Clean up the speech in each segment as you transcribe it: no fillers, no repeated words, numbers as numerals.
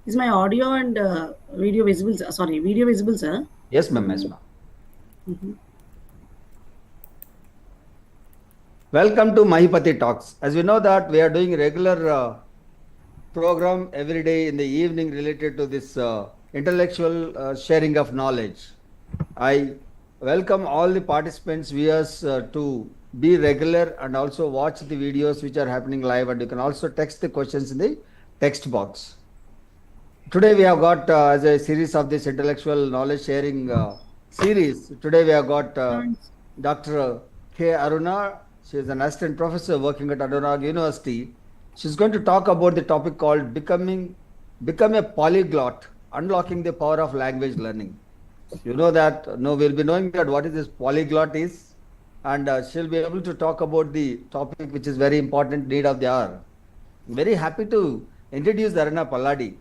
Is my audio and video visible? Sorry, video visible, sir? Yes, ma'am. Yes, ma'am. Welcome to Maheepathi Talks. As we know that we are doing regular program every day in the evening related to this intellectual sharing of knowledge. I welcome all the participants, viewers to be regular and also watch the videos which are happening live, and you can also text the questions in the text box. Today we have got as a series of this intellectual knowledge sharing series. Today we have got Dr. K.Aruna. She is an assistant professor working at Anurag University. She's going to talk about the topic called become a polyglot, unlocking the power of language learning. You know that, no, we'll be knowing that what is this polyglot is, and she'll be able to talk about the topic which is very important need of the hour. I'm very happy to introduce Dharana Palladi.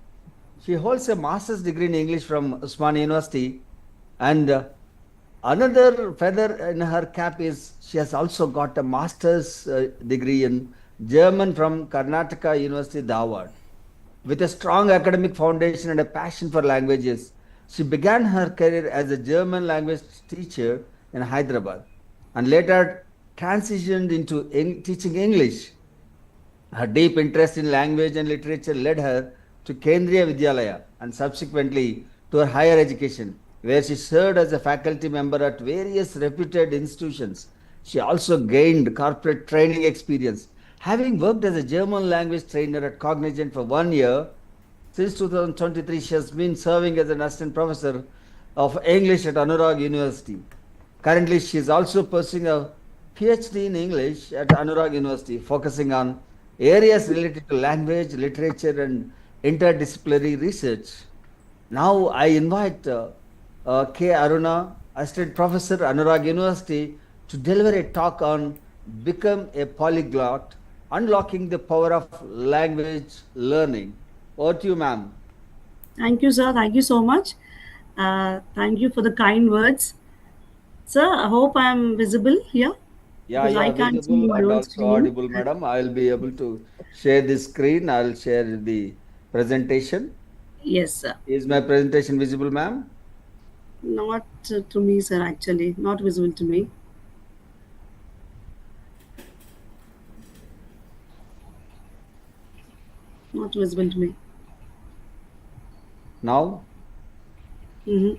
She holds a master's degree in English from Usmania University, and another feather in her cap is she has also got a master's degree in German from Karnataka University, Dharwad. With a strong academic foundation and a passion for languages, she began her career as a German language teacher in Hyderabad and later transitioned into teaching English. Her deep interest in language and literature led her to Kendriya Vidyalaya and subsequently to her higher education, where she served as a faculty member at various reputed institutions. She also gained corporate training experience, having worked as a German language trainer at Cognizant for 1 year. Since 2023, she has been serving as an assistant professor of English at Anurag University. Currently, she is also pursuing a PhD in English at Anurag University, focusing on areas related to language, literature, and interdisciplinary research. Now, I invite K.Aruna, assistant professor, Anurag University, to deliver a talk on become a polyglot, unlocking the power of language learning. Over to you, ma'am. Thank you, sir. Thank you so much. Thank you for the kind words. Sir, I hope I am visible here Yeah, because I yeah, can't see visible your and own also screen. audible, madam. I'll be able to share the screen. I'll share the presentation. Yes, sir. Is my presentation visible, ma'am? Not to me, sir, actually. Not visible to me. Not visible to me. Now, hmm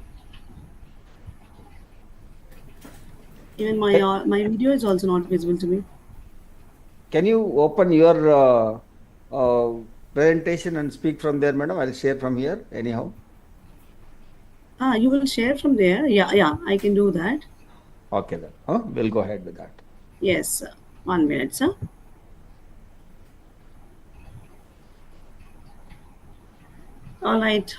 Even my video is also not visible to me. can you open your presentation and speak from there, madam? I'll share from here, anyhow. You will share from there. Yeah, yeah, I can do that. Okay, then. Huh? We'll go ahead with that. Yes, sir. 1 minute, sir. All right.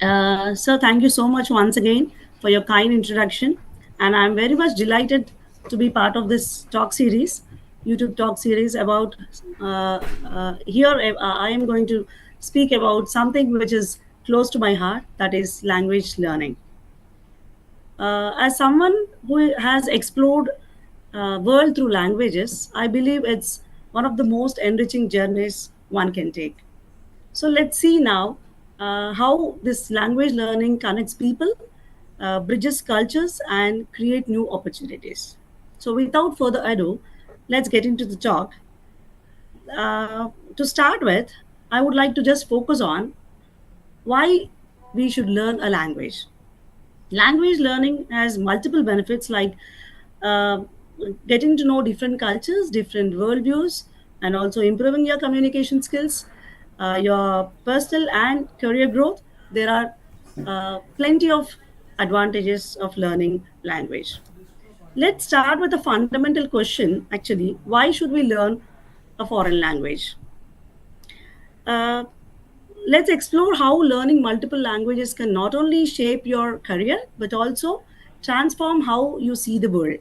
Sir, thank you so much once again for your kind introduction. And I'm very much delighted to be part of this talk series, YouTube talk series about here. I am going to speak about something which is close to my heart, that is language learning. As someone who has explored world through languages, I believe it's one of the most enriching journeys one can take. So let's see now how this language learning connects people, bridges cultures, and create new opportunities. So without further ado, let's get into the talk. To start with, I would like to just focus on why we should learn a language. Language learning has multiple benefits like uh, getting to know different cultures, different worldviews, and also improving your communication skills, your personal and career growth. There are plenty of advantages of learning language. Let's start with a fundamental question actually, why should we learn a foreign language? Uh, let's explore how learning multiple languages can not only shape your career but also transform how you see the world.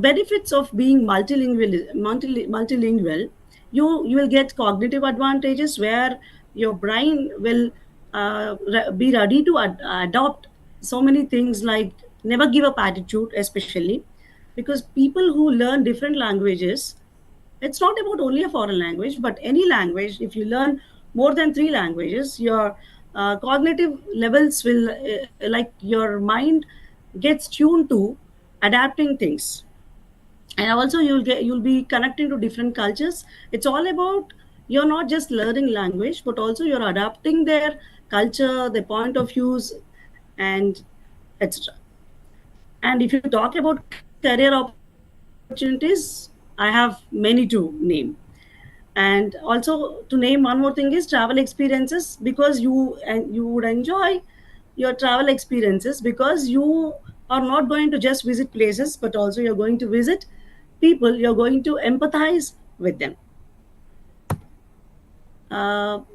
Benefits of being multilingual, you will get cognitive advantages where your brain will be ready to adopt so many things like never give up attitude, especially because people who learn different languages, it's not about only a foreign language but any language. If you learn more than three languages, your cognitive levels will, like your mind gets tuned to adapting things. And also you'll be connecting to different cultures. It's all about, you're not just learning language, but also you're adapting their culture, their point of views, and etc. And if you talk about career opportunities, I have many to name. And also, to name one more thing, is travel experiences, because you would enjoy your travel experiences, because you are not going to just visit places, but also you're going to visit people, you're going to empathize with them.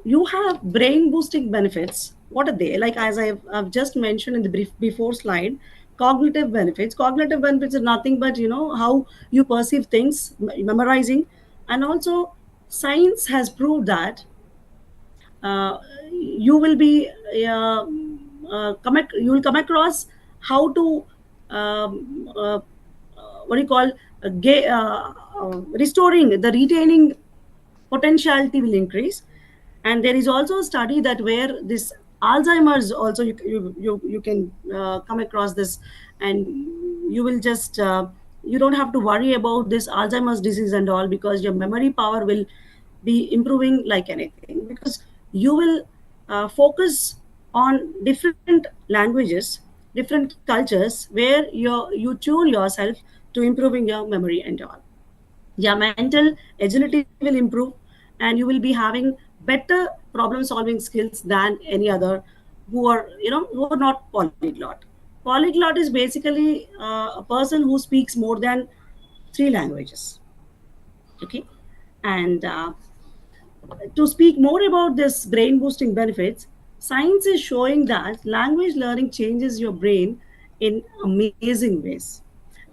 You have brain boosting benefits. What are they? Like, as I've just mentioned in the brief before slide, cognitive benefits. Cognitive benefits are nothing but, how you perceive things, memorizing. And also, science has proved that you will be you will come across how to what do you call restoring the retaining potentiality will increase. And there is also a study that where this Alzheimer's also, you can come across this, and you will just you don't have to worry about this Alzheimer's disease and all, because your memory power will be improving like anything, because you will focus on different languages, different cultures, where you tune yourself to improving your memory and all. Your mental agility will improve, and you will be having better problem solving skills than any other who are not polyglot. Polyglot is basically a person who speaks more than three languages. Okay. And to speak more about this brain boosting benefits, science is showing that language learning changes your brain in amazing ways.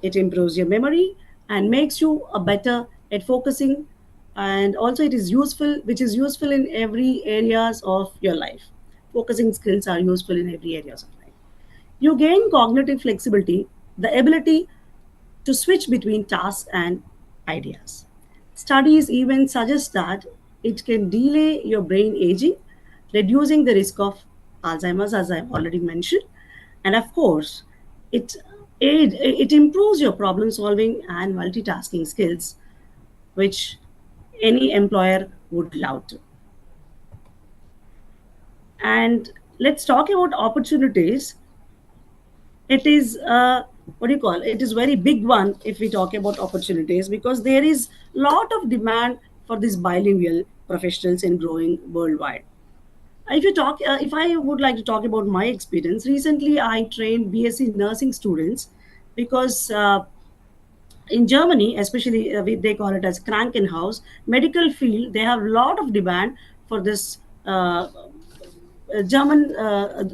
It improves your memory and makes you a better at focusing, and also it is useful, which is useful in every areas of your life. Focusing skills are useful in every areas of life. You gain cognitive flexibility, the ability to switch between tasks and ideas. Studies even suggest that it can delay your brain aging, reducing the risk of Alzheimer's, as I've already mentioned. And of course, it it improves your problem solving and multitasking skills, which any employer would love to. And let's talk about opportunities. It is what do you call, it is very big one if we talk about opportunities, because there is lot of demand for these bilingual professionals in growing worldwide. If I would like to talk about my experience, recently I trained BSc nursing students, because in Germany, especially, they call it as Krankenhaus medical field. They have a lot of demand for this German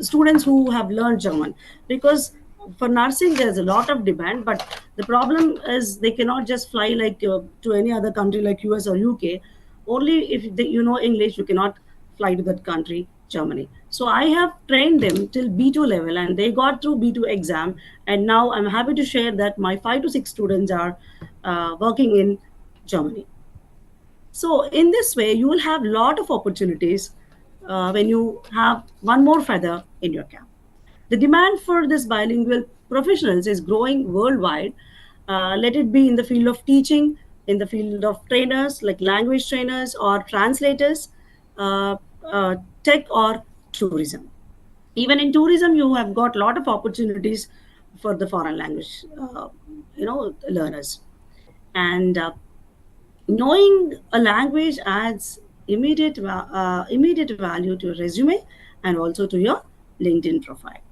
students who have learned German, because for nursing there's a lot of demand. But the problem is they cannot just fly like to any other country like US or UK. Only if you know English, you cannot fly to that country, Germany. So I have trained them till B2 level, and they got through B2 exam. And now I'm happy to share that my 5 to 6 students are working in Germany. So in this way, you will have a lot of opportunities when you have one more feather in your cap. The demand for this bilingual professionals is growing worldwide. Let it be in the field of teaching, in the field of trainers like language trainers or translators, uh, tech or tourism. Even in tourism, you have got a lot of opportunities for the foreign language, learners. And knowing a language adds immediate value to your resume and also to your LinkedIn profile.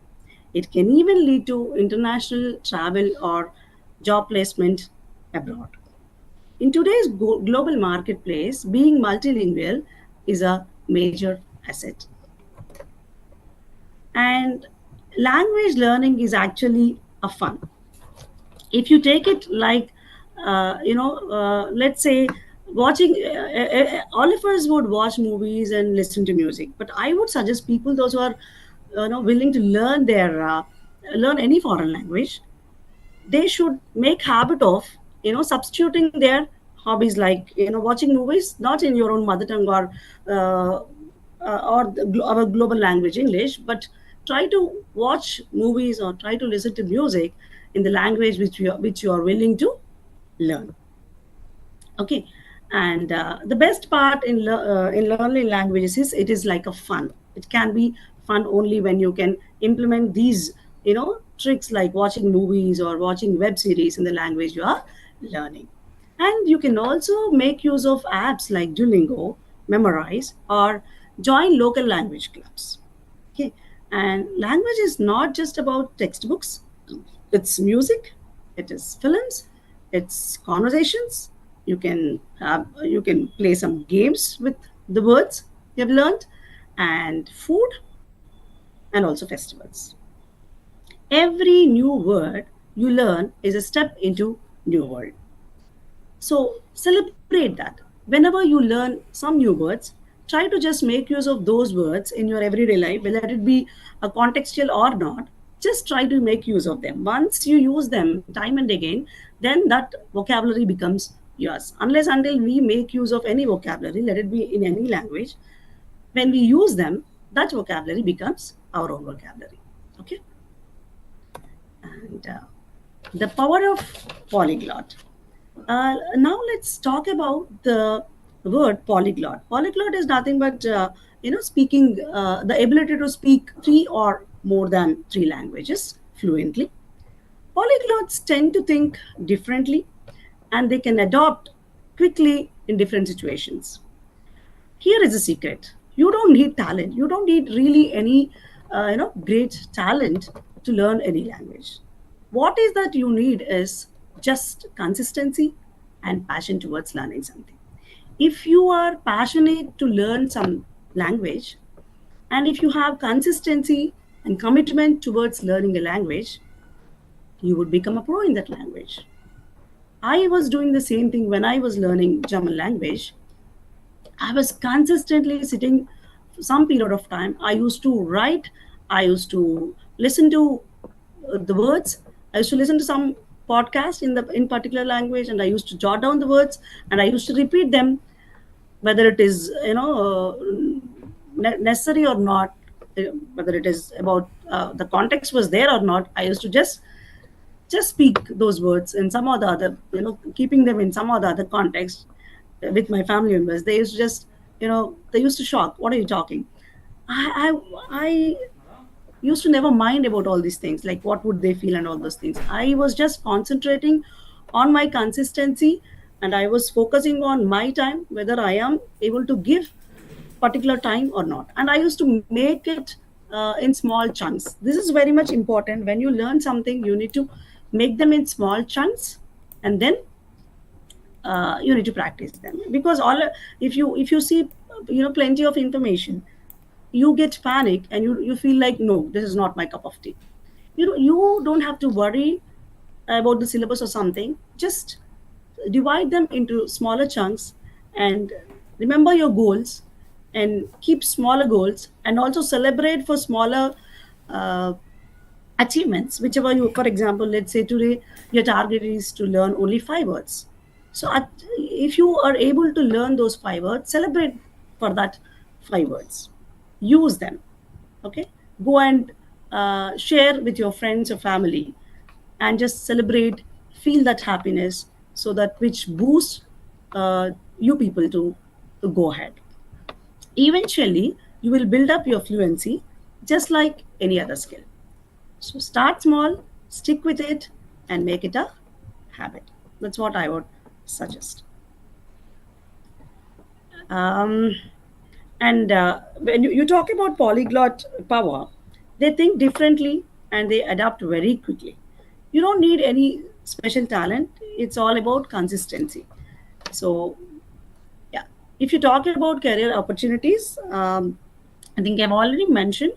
It can even lead to international travel or job placement abroad. In today's global marketplace, being multilingual is a major asset. And language learning is actually a fun. If you take it like let's say watching, all of us would watch movies and listen to music, but I would suggest people, those who are willing to learn any foreign language, they should make habit of substituting their hobbies, like watching movies not in your own mother tongue, or our global language English, but try to watch movies or try to listen to music in the language which you are willing to learn. Okay. And the best part in learning languages is it is like a fun. It can be fun only when you can implement these tricks like watching movies or watching web series in the language you are learning. And you can also make use of apps like Duolingo, Memorize, or join local language clubs. Okay. And language is not just about textbooks, it's music, it is films, it's conversations. You can play some games with the words you have learned, and food, and also festivals. Every new word you learn is a step into new world. So celebrate that. Whenever you learn some new words, try to just make use of those words in your everyday life, whether it be a contextual or not. Just try to make use of them. Once you use them time and again, then that vocabulary becomes yours. Unless until we make use of any vocabulary, let it be in any language, when we use them, that vocabulary becomes our own vocabulary. Okay. And the power of polyglot. Now let's talk about the word polyglot. Polyglot is nothing but speaking the ability to speak three or more than three languages fluently. Polyglots tend to think differently, and they can adopt quickly in different situations. Here is a secret: you don't need talent. You don't need really any great talent to learn any language. What is that you need is just consistency and passion towards learning something. If you are passionate to learn some language, and if you have consistency and commitment towards learning a language, you would become a pro in that language. I was doing the same thing when I was learning German language. I was consistently sitting some period of time. I used to write, I used to listen to the words, I used to listen to some podcast in particular language, and I used to jot down the words, and I used to repeat them, whether it is necessary or not, whether it is about the context was there or not. I used to just speak those words in some or the other, keeping them in some or the other context with my family members. They used to just, they used to shock. What are you talking? I used to never mind about all these things, like what would they feel and all those things. I was just concentrating on my consistency, and I was focusing on my time, whether I am able to give particular time or not. And I used to make it in small chunks. This is very much important. When you learn something, you need to make them in small chunks, and then you need to practice them. Because all if you see plenty of information, you get panic, and you feel like, no, this is not my cup of tea. You don't have to worry about the syllabus or something. Just divide them into smaller chunks, and remember your goals, and keep smaller goals, and also celebrate for smaller uh, achievements, whichever you. For example, let's say today your target is to learn only 5 words. So if you are able to learn those 5 words, celebrate for that 5 words, use them. Okay. Go and share with your friends or family, and just celebrate, feel that happiness, so that which boosts you people to go ahead. Eventually you will build up your fluency, just like any other skill. So start small, stick with it, and make it a habit. That's what I would suggest. Um, and when you talk about polyglot power, they think differently and they adapt very quickly. You don't need any special talent, it's all about consistency. So, yeah, if you talk about career opportunities, I think I've already mentioned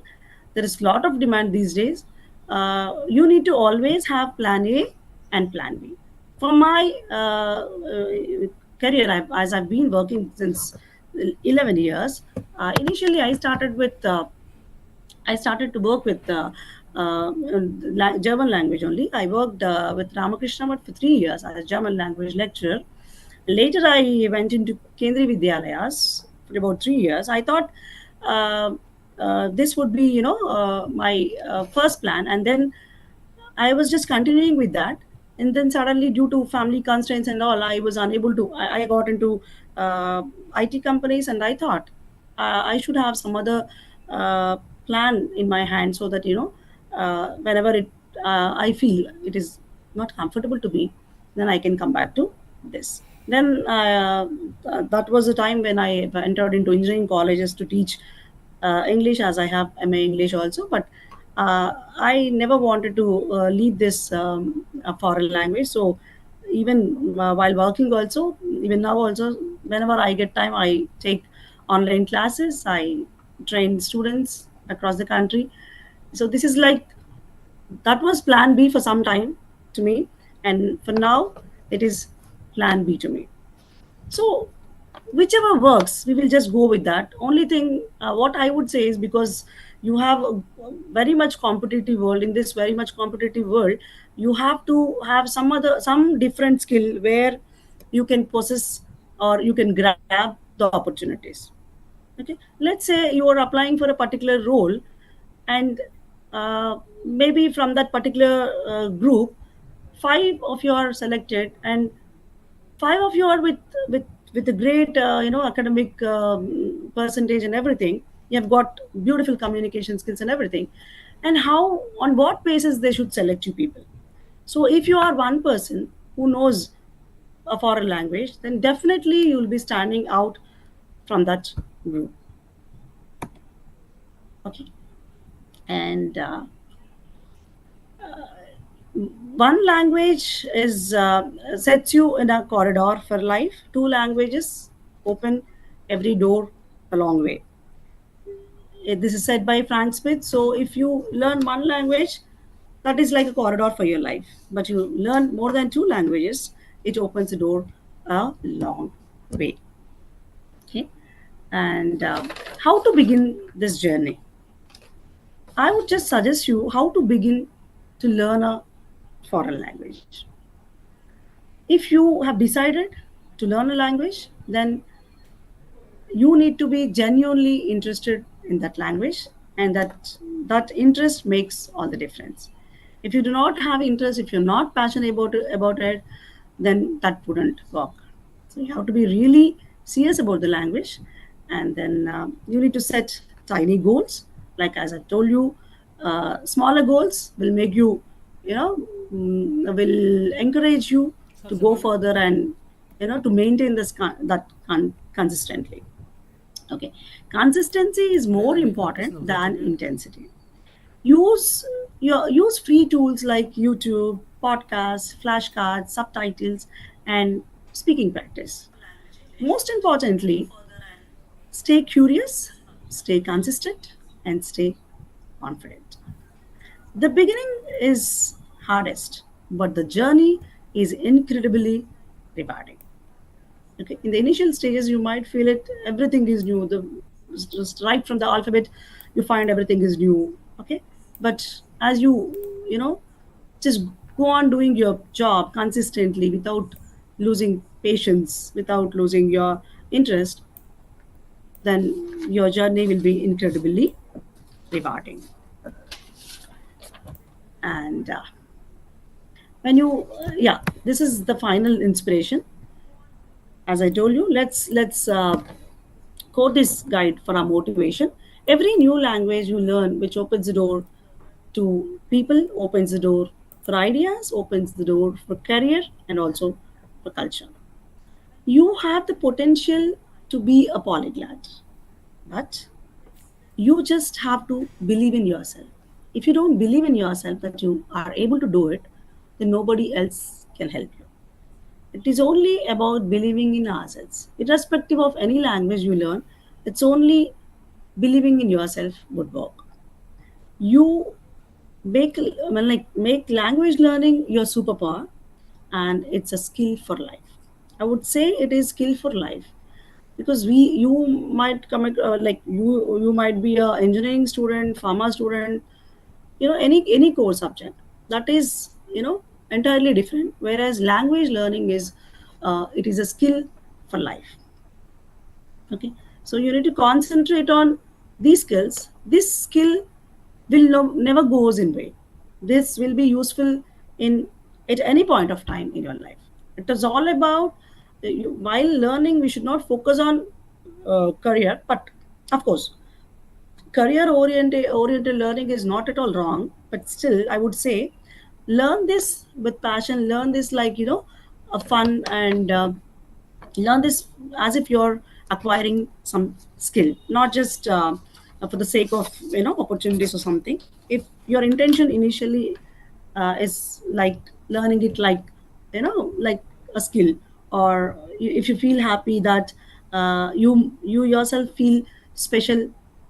there is a lot of demand these days. You need to always have plan A and plan B. For my career, as I've been working since 11 years, initially I started to work with German language only. I worked with Ramakrishna Math for 3 years as a German language lecturer. Later, I went into Kendriya Vidyalayas for about 3 years. I thought uh, this would be, my first plan. And then I was just continuing with that, and then suddenly, due to family constraints and all, I was unable to. I got into IT companies, and I thought I should have some other uh, plan in my hand, so that, whenever I feel it is not comfortable to me, then I can come back to this. Then that was the time when I entered into engineering colleges to teach English, as I have MA English also. But I never wanted to leave this foreign language. So even while working also, even now also, whenever I get time, I take online classes. I train students across the country. So this is like, that was plan B for some time to me, and for now it is plan B to me. So whichever works, we will just go with that. Only thing, what I would say is, because you have a very much competitive world, in this very much competitive world, you have to have some different skill where you can possess, or you can grab the opportunities. Okay, let's say you are applying for a particular role, and maybe from that particular group, five of you are selected, and five of you are with with a great academic percentage and everything. You have got beautiful communication skills and everything. And how, on what basis they should select you people? So if you are one person who knows a foreign language, then definitely you will be standing out from that group. Okay. And one language is sets you in a corridor for life. Two languages open every door a long way. This is said by Frank Smith. So if you learn one language, that is like a corridor for your life. But you learn more than two languages, it opens the door a long way. Okay. And how to begin this journey? I would just suggest you how to begin to learn a foreign language. If you have decided to learn a language, then you need to be genuinely interested in that language, and that interest makes all the difference. If you do not have interest, if you're not passionate about it, then that wouldn't work. So you have to be really serious about the language, and then you need to set tiny goals. Like, as I told you, smaller goals will make you, will encourage you to go further, and to maintain consistently. Okay, consistency is more important than intensity. Use free tools like YouTube, podcasts, flashcards, subtitles, and speaking practice. Most importantly, stay curious, stay consistent, and stay confident. The beginning is hardest, but the journey is incredibly rewarding. Okay, in the initial stages, you might feel it, everything is new. The Just right from the alphabet, you find everything is new. Okay, but as you just go on doing your job consistently, without losing patience, without losing your interest, then your journey will be incredibly rewarding. And when you yeah, this is the final inspiration. As I told you, let's quote this guide for our motivation. Every new language you learn, which opens the door to people, opens the door for ideas, opens the door for career, and also for culture. You have the potential to be a polyglot, but you just have to believe in yourself. If you don't believe in yourself that you are able to do it, then nobody else can help you. It is only about believing in ourselves. Irrespective of any language you learn, it's only believing in yourself would work. You make language learning your superpower, and it's a skill for life. I would say it is skill for life, because you might you might be a engineering student, pharma student, any core subject that is entirely different, whereas language learning is it is a skill for life. Okay, so you need to concentrate on these skills, this skill will never goes in vain. This will be useful in at any point of time in your life. It is all about while learning, we should not focus on career, but of course, career oriented learning is not at all wrong. But still, I would say, learn this with passion. Learn this like a fun and learn this as if you're acquiring some skill, not just for the sake of opportunities or something. If your intention initially is like learning it like like a skill, or if you feel happy that you yourself feel special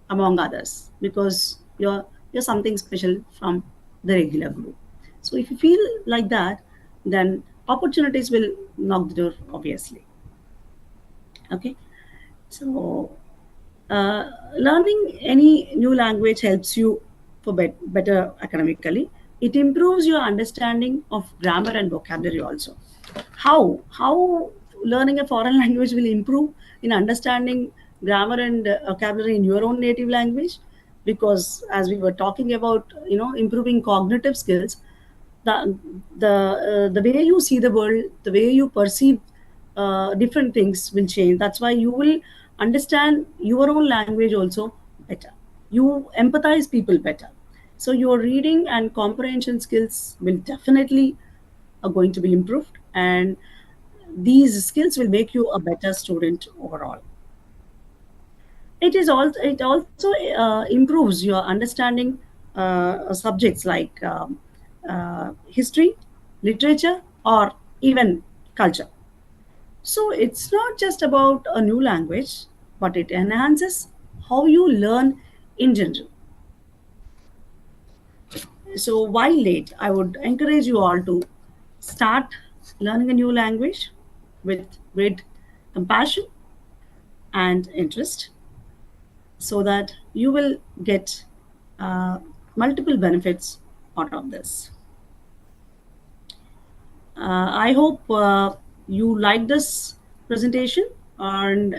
among others because you're something special from the regular group. So if you feel like that, then opportunities will knock the door, obviously. Okay. So learning any new language helps you for better academically. It improves your understanding of grammar and vocabulary also. How learning a foreign language will improve in understanding grammar and vocabulary in your own native language? Because as we were talking about, improving cognitive skills, the way you see the world, the way you perceive different things will change. That's why you will understand your own language also better. You empathize people better. So your reading and comprehension skills will definitely are going to be improved, and these skills will make you a better student overall. It also improves your understanding subjects like history, literature, or even culture. So it's not just about a new language, but it enhances how you learn in general. So while late, I would encourage you all to start learning a new language with great compassion and interest, so that you will get multiple benefits out of this. I hope you like this presentation, and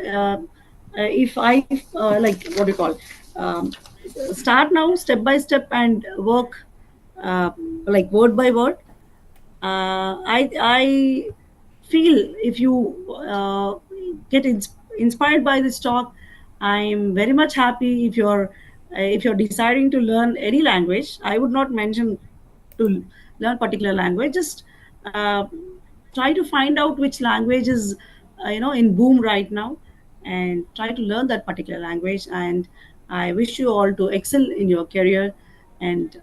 if I like what do you call start now step by step and work uh, like word by word. I feel if you get inspired by this talk, I'm very much happy. If you're deciding to learn any language, I would not mention to learn particular language. Just uh, try to find out which language is in boom right now, and try to learn that particular language. And I wish you all to excel in your career, and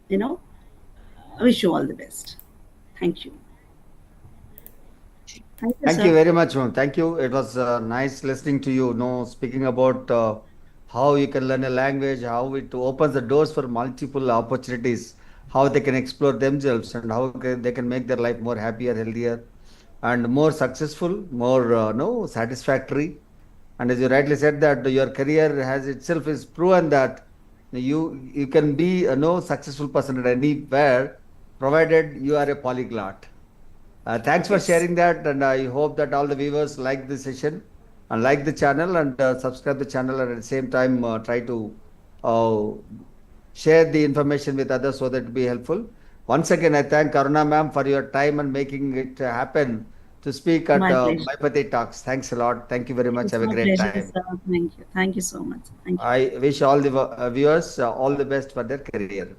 you know I wish you all the best. Thank you. Thank you, Thank you sir. very much, ma'am. Thank you. It was nice listening to you. Speaking about how you can learn a language, how it opens the doors for multiple opportunities, how they can explore themselves, and how they can make their life more happier, healthier, and more successful, more no satisfactory. And as you rightly said, that your career has itself is proven that you can be a no successful person at anywhere, provided you are a polyglot. Thanks for Yes. sharing that, and I hope that all the viewers like the session and like the channel and subscribe the channel, and at the same time try to uh, share the information with others so that it be helpful. Once again, I thank Karuna ma'am for your time and making it happen to speak at My pleasure. Maheepathi Talks. Thanks a lot. Thank you very much. It's Have a my great pleasure, time. sir. Thank you. Thank you so much. Thank you. I wish all the viewers all the best for their career.